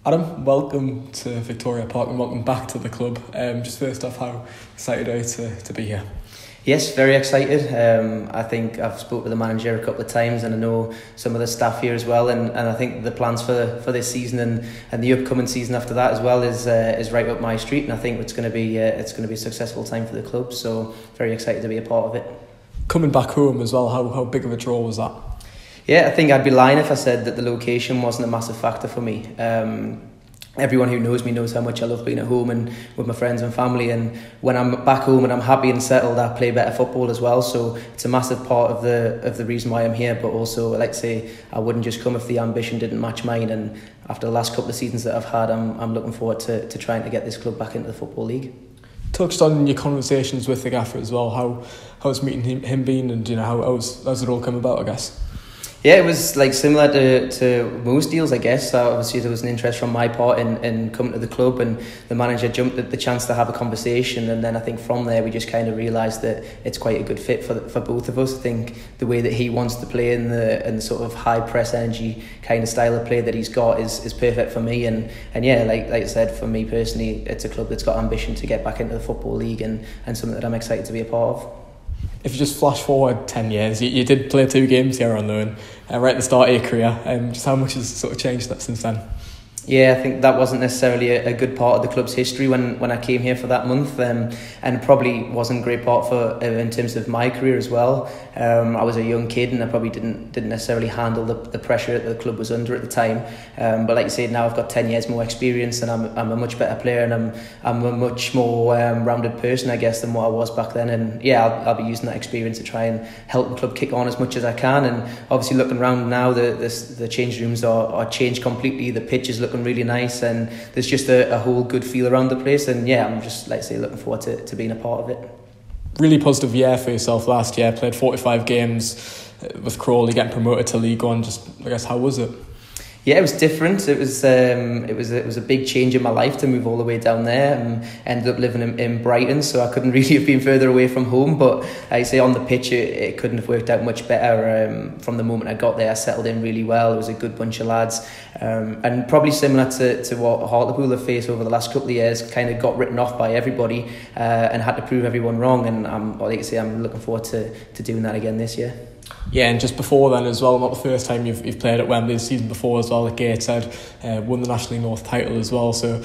Adam, welcome to Victoria Park and welcome back to the club. Just first off, how excited are you to be here? Yes, very excited. I think I've spoke with the manager a couple of times, and I know some of the staff here as well. And I think the plans for this season and the upcoming season after that as well is right up my street. And I think it's going to be a successful time for the club. So very excited to be a part of it. Coming back home as well, how big of a draw was that? Yeah, I think I'd be lying if I said that the location wasn't a massive factor for me. Everyone who knows me knows how much I love being at home and with my friends and family, and when I'm back home and I'm happy and settled, I play better football as well. So it's a massive part of the reason why I'm here. But also, like I say, I wouldn't just come if the ambition didn't match mine. And after the last couple of seasons that I've had, I'm looking forward to trying to get this club back into the Football League. Touched on your conversations with the gaffer as well. How's meeting him been, and how's it all come about, I guess? Yeah, it was like similar to most deals, I guess. Obviously, there was an interest from my part in coming to the club, and the manager jumped at the chance to have a conversation. And then I think from there we just kind of realised that it's quite a good fit for both of us. I think the way that he wants to play and the sort of high press energy kind of style of play that he's got is perfect for me. And yeah, like I said, for me personally, it's a club that's got ambition to get back into the Football League and something that I'm excited to be a part of. If you just flash forward 10 years, you did play 2 games here on loan right at the start of your career. Just how much has sort of changed that since then? Yeah, I think that wasn't necessarily a good part of the club's history when I came here for that month, and probably wasn't a great part for in terms of my career as well. I was a young kid and I probably didn't necessarily handle the pressure that the club was under at the time. But like you said, now I've got 10 years more experience and I'm a much better player, and I'm a much more rounded person, I guess, than what I was back then. And yeah, I'll be using that experience to try and help the club kick on as much as I can. And obviously looking around now, the change rooms are changed completely. The pitch is looking really nice, and there's just a whole good feel around the place. And yeah, I'm just, like I say, looking forward to being a part of it. Really positive year for yourself last year. Played 45 games with Crawley, getting promoted to League One. Just, I guess, how was it? Yeah, it was different. It was a big change in my life to move all the way down there, and ended up living in Brighton, so I couldn't really have been further away from home. But like I say, on the pitch, it couldn't have worked out much better. From the moment I got there, I settled in really well. It was a good bunch of lads, and probably similar to what Hartlepool have faced over the last couple of years. Kind of got written off by everybody, and had to prove everyone wrong. And like I say, I'm looking forward to doing that again this year. Yeah, and just before then as well, not the first time you've played at Wembley, the season before as well at Gateshead, won the National League North title as well. So,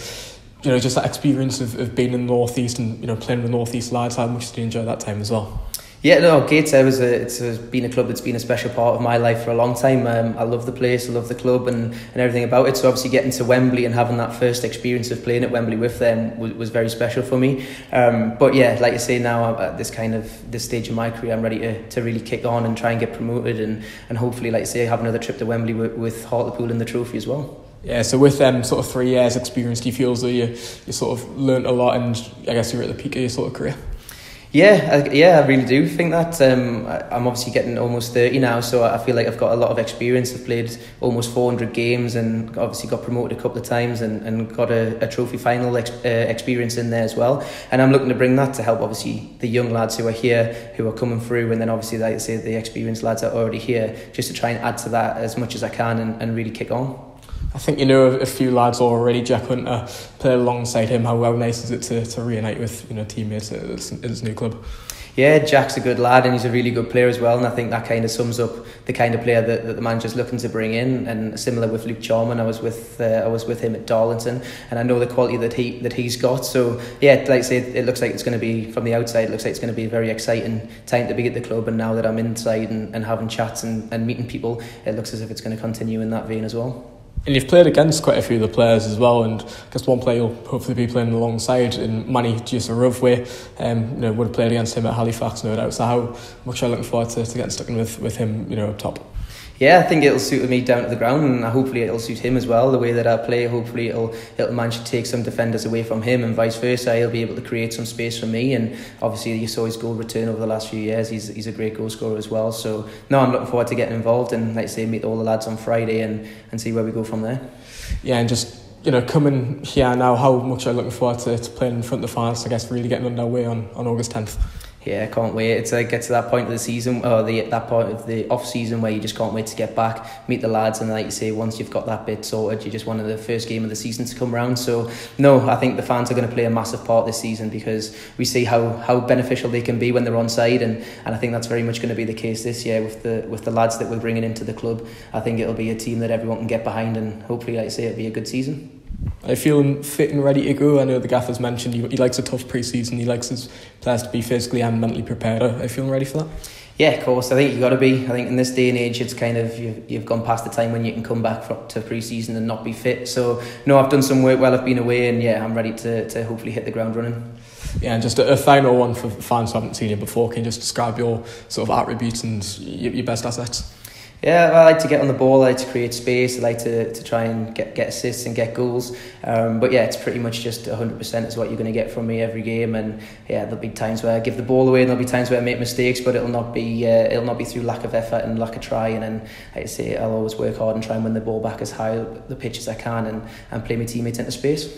just that experience of being in the North East and playing with the North East lads, how much did you enjoy that time as well? Yeah, no, Gateshead it's been a club that's been a special part of my life for a long time. I love the place, I love the club and everything about it. So obviously getting to Wembley and having that first experience of playing at Wembley with them was very special for me. But yeah, like I say, now I'm at this stage of my career, I'm ready to really kick on and try and get promoted and hopefully, like I say, have another trip to Wembley with Hartlepool in the trophy as well. Yeah, so with them sort of 3 years experience, do you feel as though you sort of learnt a lot, and I guess you're at the peak of your sort of career? Yeah, I really do think that. I'm obviously getting almost 30 now, so I feel like I've got a lot of experience. I've played almost 400 games and obviously got promoted a couple of times and got a trophy final experience in there as well. And I'm looking to bring that to help obviously the young lads who are here, who are coming through, and then obviously, like I say, the experienced lads that are already here, just to try and add to that as much as I can and really kick on. I think a few lads already. Jack Hunter played alongside him. How nice is it to reunite with teammates at his new club? Yeah, Jack's a good lad and he's a really good player as well, and I think that kind of sums up the kind of player that the manager's looking to bring in. And similar with Luke Charman, I was with him at Darlington, and I know the quality that he's got. So yeah, like I say, it looks like it's going to be, from the outside, it looks like it's going to be a very exciting time to be at the club. And now that I'm inside and having chats and meeting people, it looks as if it's going to continue in that vein as well. And you've played against quite a few of the players as well, and I guess one player you'll hopefully be playing alongside in Manny Giusarovwe. Would have played against him at Halifax, no doubt. So how much are you looking forward to getting stuck in with him, up top? Yeah, I think it'll suit me down to the ground, and hopefully it'll suit him as well, the way that I play. Hopefully it'll manage to take some defenders away from him, and vice versa. He'll be able to create some space for me, and obviously you saw his goal return over the last few years. He's a great goal scorer as well. So no, I'm looking forward to getting involved and, like I say, meet all the lads on Friday and see where we go from there. Yeah, and just coming here now, how much are you looking forward to playing in front of the fans? I guess really getting underway on August 10th. Yeah, I can't wait. It's like get to that point of the season, or that point of the off season where you just can't wait to get back, meet the lads, and like you say, once you've got that bit sorted, you just wanted the first game of the season to come round. So no, I think the fans are going to play a massive part this season, because we see how beneficial they can be when they're on side, and I think that's very much going to be the case this year with the lads that we're bringing into the club. I think it'll be a team that everyone can get behind, and hopefully, like I say, it'll be a good season. Are you feeling fit and ready to go? I know the gaffer's mentioned he likes a tough pre-season. He likes his players to be physically and mentally prepared. Are you feeling ready for that? Yeah, of course. I think you've got to be. I think in this day and age, it's kind of you've gone past the time when you can come back to pre-season and not be fit. So no, I've done some work while I've been away, and yeah, I'm ready to hopefully hit the ground running. Yeah, and just a final one for fans who haven't seen you before. Can you just describe your sort of attributes and your best assets? Yeah, well, I like to get on the ball, I like to create space, I like to try and get assists and get goals. But yeah, it's pretty much just 100% is what you're going to get from me every game. And yeah, there'll be times where I give the ball away, and there'll be times where I make mistakes, but it'll not be through lack of effort and lack of trying. And like I say, I'll always work hard and try and win the ball back as high up the pitch as I can, and play my teammates into space.